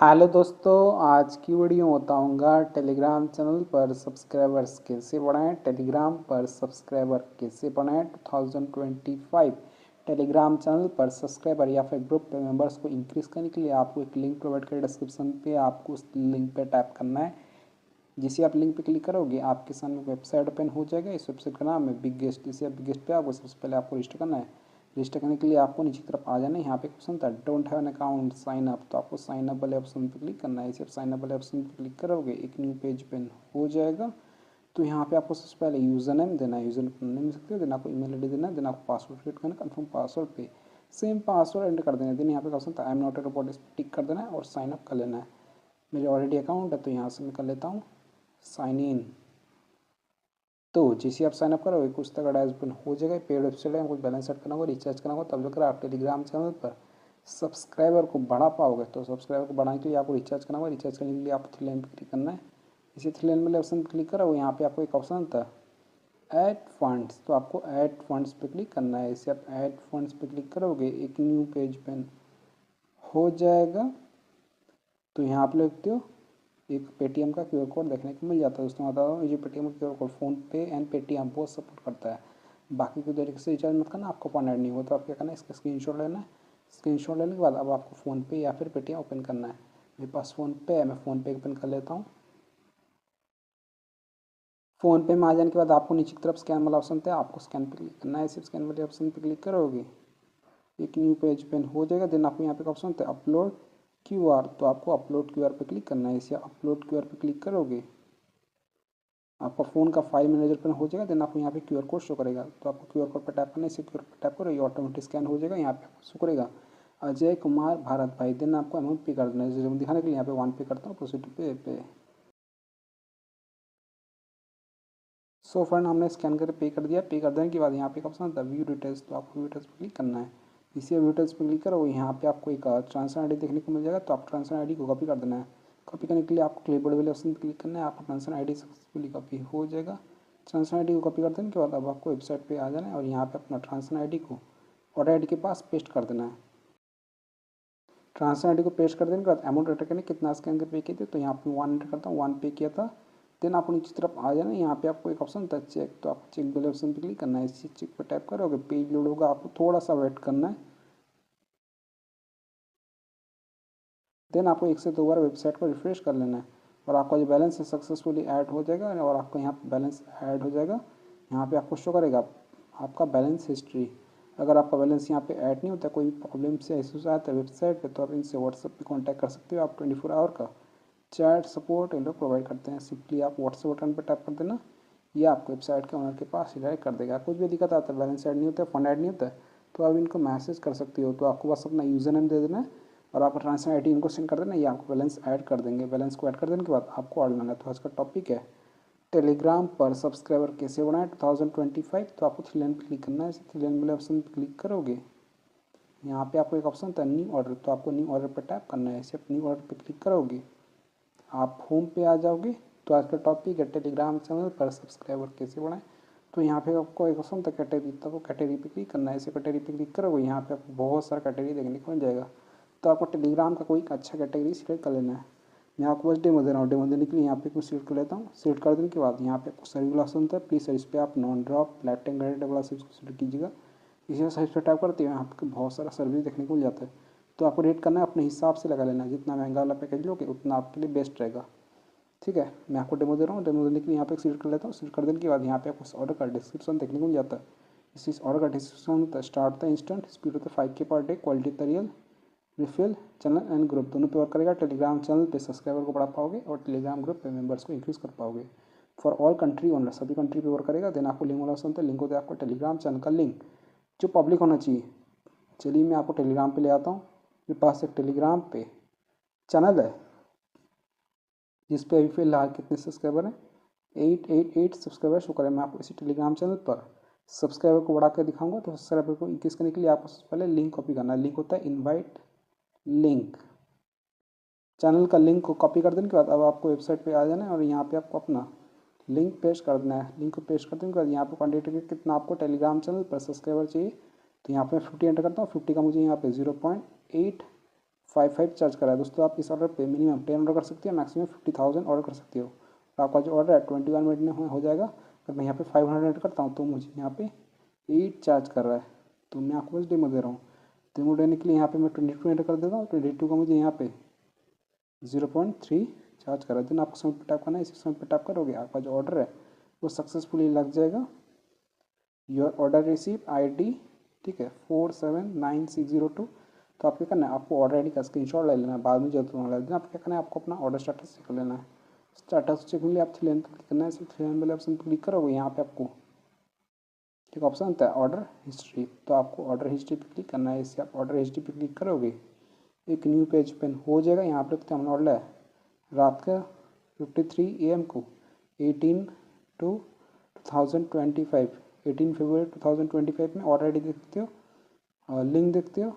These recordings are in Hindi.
हेलो दोस्तों, आज की वीडियो बताऊंगा टेलीग्राम चैनल पर सब्सक्राइबर्स कैसे बढ़ाएं। टेलीग्राम पर सब्सक्राइबर कैसे बढ़ाएं 2025 टेलीग्राम चैनल पर सब्सक्राइबर या फिर ग्रुप पे मेंबर्स को इंक्रीज करने के लिए आपको एक लिंक प्रोवाइड कर डिस्क्रिप्शन पे आपको उस लिंक पे टैप करना है। जिसे आप लिंक पे क्लिक करोगे आपके सामने वेबसाइट ओपन हो जाएगा। इस वेबसाइट का नाम है बिगेस्ट। जिसे बिगेस्ट पे आपको सबसे पहले आपको रजिस्टर करना है। रजिस्टर करने के लिए आपको नीचे की तरफ आ जाना है। यहाँ पे ऑप्शन था don't have an account sign up, तो आपको साइन अप वाले ऑप्शन पे क्लिक करना है। इसे आप साइन अप वाले ऑप्शन पे क्लिक करोगे एक न्यू पेज ओपन हो जाएगा। तो यहाँ पे आपको सबसे पहले यूज़र नेम देना है। यूज़र नेम मिल सकते हो, देन आपको ईमेल आईडी देना है, देन आपको पासवर्ड क्रिएट करना है। कन्फर्म पासवर्ड पे सेम पासवर्ड एंटर कर देना है। देन यहाँ पे ऑप्शन था I am not a robot, इस पर टिक कर देना है और साइन अप कर लेना है। मेरे ऑलरेडी अकाउंट है तो यहाँ से मैं कर लेता हूँ साइन इन। तो जैसे आप साइन अप करोगे कुछ तक एडवर्टाइजमेंट हो जाएगा। पेड वेबसाइट है, कुछ बैलेंस सेट करना होगा, रिचार्ज करना होगा, तब जाकर आप टेलीग्राम चैनल पर सब्सक्राइबर को बढ़ा पाओगे। तो सब्सक्राइबर को बढ़ाने के लिए आपको रिचार्ज करना होगा। रिचार्ज करने के लिए आपको थ्री लाइन पर क्लिक करना है। इसी थ्री लाइन वाले ऑप्शन पर क्लिक करोगे, यहाँ पे आपको एक ऑप्शन था ऐड फंड्स, तो आपको ऐड फंड्स पे क्लिक करना है। इसे आप ऐड फंड्स पे क्लिक करोगे एक न्यू पेज ओपन हो जाएगा। तो यहाँ आप देखते हो एक पेटीएम का क्यूआर कोड देखने को मिल जाता है। दोस्तों बता दो, ये पेटीएम का क्यूआर कोड फ़ोन पे एंड पेटीएम बहुत सपोर्ट करता है। बाकी कोई तरीके से रिचार्ज मत करना, आपको फोन ऐड नहीं होगा। तो आप क्या करना है, इसका स्क्रीनशॉट लेना है। स्क्रीनशॉट लेने के बाद अब आपको फ़ोन पे या फिर पेटीएम ओपन करना है। मेरे पास फ़ोन पे है, मैं फ़ोन पे ओपन कर लेता हूँ। फ़ोन पे में आ जाने के बाद आपको नीचे की तरफ स्कैन वाला ऑप्शन था, आपको स्कैन पे क्लिक करना है। सिर्फ स्कैन वाले ऑप्शन पे क्लिक करोगे एक न्यू पेज ओपन हो जाएगा। देन आपको यहाँ पे ऑप्शन था अपलोड क्यूआर, तो आपको अपलोड क्यूआर पे क्लिक करना है। इसे अपलोड क्यूआर पे क्लिक करोगे आपका फ़ोन का फाइल मैनेजर पर हो जाएगा। देन आपको यहाँ पे क्यूआर कोड शो करेगा, तो आपको क्यूआर कोड पर टैप करना है। इसे क्यूआर पर टैप करो, ये ऑटोमेटिक स्कैन हो जाएगा। यहाँ पे आपको शो करेगा अजय कुमार भारत भाई। देन आपको अमाउंट पे कर देना है। जैसे दिखाने के लिए यहाँ पे 1 पे करता हूँ, प्रोसीड पे। सो फ्रेंड, हमने स्कैन करके पे कर दिया। पे कर देने के बाद यहाँ पे एक ऑप्शन आता है व्यू डिटेल्स, तो आपको व्यू डिटेल्स पर क्लिक करना है। इसी व्यू डिटेल्स पर क्लिक करो, यहाँ पे आपको एक ट्रांसफर आईडी देखने को मिल जाएगा। तो आप ट्रांसफर आईडी को कॉपी कर देना है। कॉपी करने के लिए आपको क्लिपबोर्ड वाले ऑप्शन पर क्लिक करना है। आपका ट्रांसफर आईडी सक्सेसफुली कॉपी हो जाएगा। ट्रांसफर आईडी को कॉपी कर देने के बाद अब आपको वेबसाइट पे आ जाना है और यहाँ पे अपना ट्रांसफर आईडी को ऑर्डर आईडी के पास पेस्ट कर देना है। ट्रांसफर आईडी को पेस्ट कर देने के बाद अमाउंट एंटर करने कितना स्कैन कर पे किए थे, तो यहाँ पे 1 एंटर करता हूँ, 1 पे किया था। देन आप नीचे तरफ आ जाना, यहाँ पे आपको एक ऑप्शन था चेक, तो आपको चेक वाले ऑप्शन पे क्लिक करना है। इसी चेक पर टैप करोगे, पेज लोड होगा, आपको थोड़ा सा वेट करना है। देन आपको 1 से 2 बार वेबसाइट को रिफ्रेश कर लेना है और आपका जो बैलेंस है सक्सेसफुली ऐड हो जाएगा और आपका यहाँ पे बैलेंस ऐड हो जाएगा। यहाँ पे आपको शो करेगा आपका बैलेंस हिस्ट्री। अगर आपका बैलेंस यहाँ पे ऐड नहीं होता, कोई प्रॉब्लम से इशूज आता है वेबसाइट पे, तो आप इनसे व्हाट्सएप पे कांटेक्ट कर सकते हो। आप 24 आवर का चैट सपोर्ट इन लोग प्रोवाइड करते हैं। सिंपली आप व्हाट्सएप बटन पर टैप कर देना, या आपको वेबसाइट के ओनर के पास डायरेक्ट कर देगा। कुछ भी दिक्कत आता है, बैलेंस ऐड नहीं होता है, फंड ऐड नहीं होता है, तो आप इनको मैसेज कर सकते हो। तो आपको बस अपना यूज़र नेम दे देना है और आपका ट्रांसफर आईडी इनको सेंड कर देना, ये आपको बैलेंस ऐड कर देंगे। बैलेंस को ऐड कर देने के बाद आपको ऑर्डर लाना है। तो आज का टॉपिक है टेलीग्राम पर सब्सक्राइबर कैसे बनाएं 2025। तो आपको थ्री लाइन पर क्लिक करना है। थ्री लाइन वाले ऑप्शन पर क्लिक करोगे, यहाँ पे आपको एक ऑप्शन था न्यू ऑर्डर, तो आपको न्यू ऑर्डर पर टैप करना है। इसे न्यू ऑर्डर पर क्लिक करोगे आप होम पे आ जाओगे। तो आज का टॉपिक है टेलीग्राम चैनल पर सब्सक्राइबर कैसे बढ़ाएं। तो यहाँ पे आपको एक ऑप्शन था कैटेगरी, तो आपको कैटेगरी पे क्लिक करना है। इसे कैटेगरी पे क्लिक करोगे, यहाँ पे आपको बहुत सारा कैटेगरी देखने को मिल जाएगा। तो आपको टेलीग्राम का कोई अच्छा कैटेगरी सिलेक्ट कर लेना है। मैं आपको बस डेमो दे रहा हूँ। डेमो देने के लिए यहाँ पे कुछ सिलेक्ट कर लेता हूँ। सिलेक्ट कर देने के बाद यहाँ पे आपको सर्विस वाला ऑप्शन था, प्लीज़ सर इस पर आप नॉन ड्रॉप लैटिंग ग्रेडेड वाला सर्विस को सिलेक्ट कीजिएगा। इसी सर्विस पर टाइप करते हैं, यहाँ पे बहुत सारा सर्विस देखने को मिल जाता है। तो आपको रेट करना है, अपने हिसाब से लगा लेना है। जितना महंगा वाला पैकेज लोगे उतना आपके लिए बेस्ट रहेगा। ठीक है, मैं आपको डेमो दे रहा हूँ। डेमो देने के लिए यहाँ पे सिलेक्ट कर लेता हूँ। सिलेक्ट कर देने के बाद यहाँ पे आपको ऑर्डर का डिस्क्रिप्शन देखने को मिल जाता है। इस ऑर्डर का डिस्क्रिप्शन होता है स्टार्ट द इंस्टेंट, स्पीड होता है 5K पर डे, क्वालिटी होता है real, refill, channel and group दोनों पे वर्क करेगा। टेलीग्राम चैनल पे सब्सक्राइबर को बढ़ा पाओगे और टेलीग्राम ग्रुप पे मेंबर्स को इंक्रीज कर पाओगे। फॉर ऑल कंट्री ओनर, सभी कंट्री पे वर्क करेगा। देन आपको लिंक वाला ऑप्शन होता है, लिंक होता है आपको टेलीग्राम चैनल का लिंक जो पब्लिक होना चाहिए। चलिए मैं आपको टेलीग्राम पे ले आता हूँ। मेरे पास एक टेलीग्राम पे चैनल है जिस पे अभी फिलहाल कितने सब्सक्राइबर हैं, 888 सब्सक्राइबर शो करें। मैं आपको इसी टेलीग्राम चैनल पर सब्सक्राइबर को बढ़ा कर दिखाऊंगा। तो सब्सक्राइबर को इंक्रीज करने के लिए आपको सबसे पहले लिंक कॉपी करना है। लिंक होता है इनवाइट लिंक। चैनल का लिंक को कॉपी कर देने के बाद अब आपको वेबसाइट पे आ जाना है और यहाँ पे आपको अपना लिंक पेस्ट कर देना है। लिंक को पेस्ट कर देने के बाद यहाँ पे क्वान्टिटी कितना आपको टेलीग्राम चैनल पर सब्सक्राइबर चाहिए, तो यहाँ पे 50 एंटर करता हूँ। 50 का मुझे यहाँ पे 55 चार्ज करा है। दोस्तों आप इस ऑर्डर पे मिनिमम 10 ऑर्डर कर सकते हो, मैक्सिमम 50,000 ऑर्डर कर सकते हो। तो आपका जो ऑर्डर है 21 मिनट में हो जाएगा। अगर मैं यहाँ पे 500 करता हूँ तो मुझे यहाँ पे 8 चार्ज कर रहा है। तो मैं आपको बस डेमो दे रहा हूँ। डेमो देने के लिए यहाँ पे मैं 22 एंटर कर देता हूँ। 22 का मुझे यहाँ पे 0.3 चार्ज कर रहा है। देन आपको सबमिट पे टैप करना है। इसी सबमिट पे टैप करोगे आपका जो ऑर्डर है वो सक्सेसफुली लग जाएगा। योर ऑर्डर रिसीव ID, ठीक है, 479602। तो आप क्या करना है, आपको ऑर्डर ID का स्क्रीनशॉट ले लेना है, बाद में जरूरत होने लगेगा। आप क्या करना है, आपको अपना ऑर्डर स्टेटस चेक कर लेना है। स्टेटस चेक के लिए आप 3 लाइन पर क्लिक करना है। सिर्फ 3 लाइन वाले ऑप्शन पर क्लिक करोगे, यहाँ पे आपको एक ऑप्शन आता है ऑर्डर हिस्ट्री। तो आपको ऑर्डर हिस्ट्री पर क्लिक करना है। इससे आप ऑर्डर हिस्ट्री पर क्लिक करोगे, एक न्यू पेज ओपन हो जाएगा। यहाँ पर हमने ऑर्डर है रात का 53 AM को 18 फरवरी 2025 में ऑर्डर ID देखते हो, लिंक देखते हो,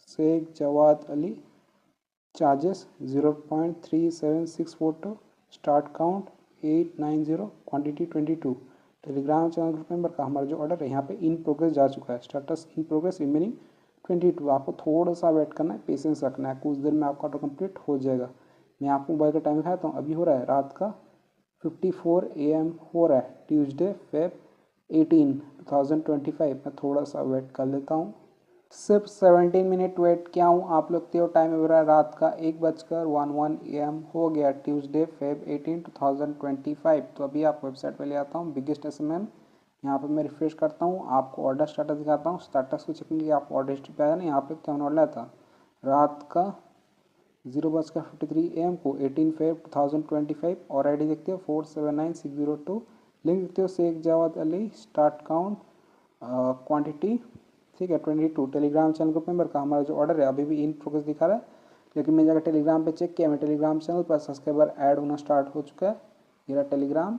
Sheikh Jawad Ali, charges 0.37642, start count 890, quantity 22। Telegram channel group member का हमारा जो ऑर्डर है यहाँ पे इन प्रोग्रेस जा चुका है। Status in progress remaining 22। आपको थोड़ा सा वेट करना है, पेशेंस रखना है, कुछ देर में आपका ऑर्डर कंप्लीट हो जाएगा। मैं आपको मोबाइल का टाइम दिखाता हूँ। अभी हो रहा है रात का 54 AM हो रहा है, ट्यूसडे Feb 18, 2025। मैं थोड़ा सा वेट कर लेता हूँ, सिर्फ 17 मिनट वेट किया हूँ। आप लोग देखते हो टाइम हो रहा है रात का 1:11 AM हो गया, ट्यूसडे Feb 18, 2025। तो अभी आप वेबसाइट पे ले आता हूँ बिगेस्ट SMM। यहाँ पे मैं रिफ्रेश करता हूँ, आपको ऑर्डर स्टेटस दिखाता हूँ। स्टेटस को चेक के लिए आप ऑर्डर हिस्ट्री पे आया ना, यहाँ पे क्या ऑर्डर लाया था रात का 0:53 AM को 18 Feb 2025। और ID देखते हो 479602, लिंक देखते हो Sheikh Jawad Ali, start count, quantity, ठीक है, 22। टेलीग्राम चैनल ग्रुप मेंबर का हमारा जो ऑर्डर है अभी भी इन प्रोग्रेस दिखा रहा है, लेकिन मैं जाकर टेलीग्राम पे चेक किया, मैं टेलीग्राम चैनल पर सब्सक्राइबर ऐड होना स्टार्ट हो चुका है। मेरा टेलीग्राम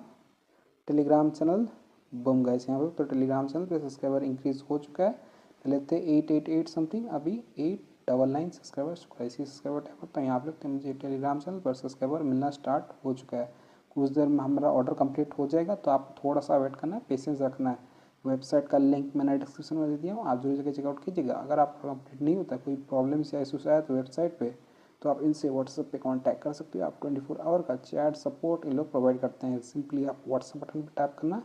चैनल बम गाइस यहाँ पर। तो टेलीग्राम चैनल पे सब्सक्राइबर इंक्रीज हो चुका है। पहले थे 888 समथिंग, अभी 899 सब्सक्राइबर इसी सब्सक्राइबर टाइप होता है यहाँ पे। तो मुझे टेलीग्राम चैनल पर सब्सक्राइबर मिलना स्टार्ट हो चुका है। कुछ देर में हमारा ऑर्डर कंप्लीट हो जाएगा। तो आप थोड़ा सा वेट करना है, पेशेंस रखना है। वेबसाइट का लिंक मैंने डिस्क्रिप्शन में दे दिया हूँ, आप जरूर जगह चेकआउट कीजिएगा। अगर आपका कंप्लीट नहीं होता, कोई प्रॉब्लम्स या इशूज आया तो वेबसाइट पे, तो आप इनसे व्हाट्सएप पे कांटेक्ट कर सकते हो। आप 24 आवर का चैट सपोर्ट ये लोग प्रोवाइड करते हैं। सिंपली आप व्हाट्सएप बटन पर टैप करना,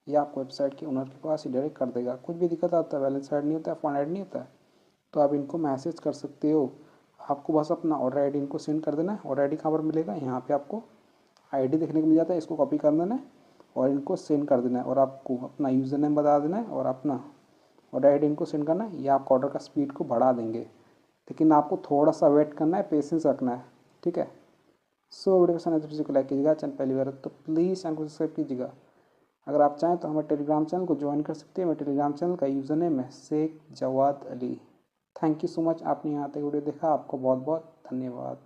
या आपको वेबसाइट के ओनर के पास ही डायरेक्ट कर देगा। कुछ भी दिक्कत आता है, बैलेंस ऐड नहीं होता है, फंड ऐड नहीं होता है, तो आप इनको मैसेज कर सकते हो। आपको बस अपना ऑर्डर ID इनको सेंड कर देना है। ऑर्डर ID कहाँ पर मिलेगा, यहाँ पे आपको ID देखने को मिल जाता है, इसको कॉपी कर देना है और इनको सेंड कर देना है। और आपको अपना यूज़र नेम बता देना है और अपना ऑर्डर ID इनको सेंड करना है। या आपका ऑर्डर का स्पीड को बढ़ा देंगे, लेकिन आपको थोड़ा सा वेट करना है, पेशेंस रखना है, ठीक है। सो वीडियो पसंद है तो को लाइक कीजिएगा, चैनल पहली बार तो प्लीज़ चैनल को सब्सक्राइब कीजिएगा। अगर आप चाहें तो हमारे टेलीग्राम चैनल को ज्वाइन कर सकते हैं। मेरे टेलीग्राम चैनल का यूज़र नेम है Sheikh Jawad Ali. Thank you so much, आपने यहाँ तक वीडियो देखा, आपको बहुत बहुत धन्यवाद।